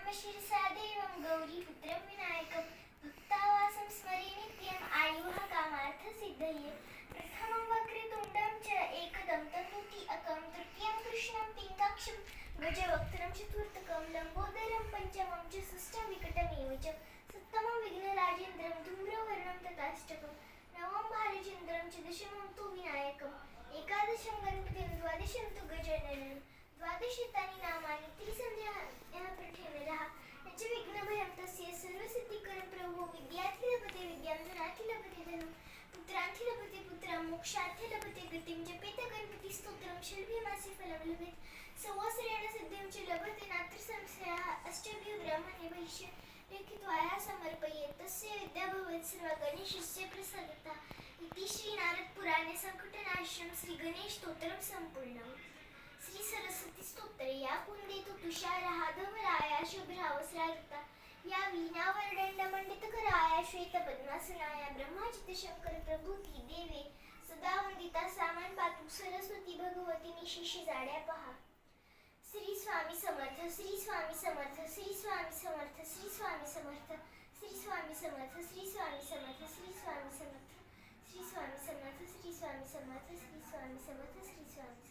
ब्रह्म शिरसा देवं गौरीपुत्रं विनायकं भक्तावासं स्मरे नित्यम् आयुः कामार्थसिद्धये प्रथमं वक्रतुण्डं च एकदं तन्तुतीअकं तृतीयं कृष्णं पिङ्गाक्षं गजवक्त्रं चतुर्थकं लम्बोदरं पञ्चमं च षष्ठं विकटमेव च सप्तमं विघ्नराजेन्द्रं धूम्रवर्णं तथाष्टकं नवमं भालचन्द्रं च दशमं तु विनायकम् एकादशं गणपतिं द्वादशं तु गजाननं द्वादशतानि नामानि त्रिसन्ध्याः पठेन रः न च विघ्नभयं तस्य सर्वसिद्धिकरं प्रभो विद्यार्थी लभते विद्यां धनार्थी लभते धनं पुत्रार्थी लभते पुत्रं मोक्षार्थी लभते गतिं जपेत गणपतिस्तोत्रं शल्भ्यमासे फलं लभेत संवत्सरेण सिद्धिं च लभते नात्र संशयः अष्टभ्यो ब्राह्मणे भविष्य लिखित्वा समर्पयेत् तस्य विद्या भवेत् सर्वा गणेशस्य प्रसादतः इति श्रीनारदपुराणे संकटनाशनं श्रीगणेशस्तोत्रं सम्पूर्णम् श्री सरस्वती स्तोत्र या कुंदेतु तुषारः धवलाया शुभ्रावस्रावृता या वीणावर्णंडमंडितकराया श्वेतपद्मासनाया ब्रह्माचितशंकर प्रभुती देवे सदा वंदिता सामान पातु सरस्वती भगवती निशेष जाड्या पहा श्री स्वामी समर्थ श्री स्वामी समर्थ श्री स्वामी समर्थ श्री स्वामी समर्थ श्री स्वामी समर्थ श्री स्वामी समर्थ श्री स्वामी समर्थ श्री स्वामी समर्थ श्री स्वामी समर्थ श्री स्वामी समर्थ श्री स्वामी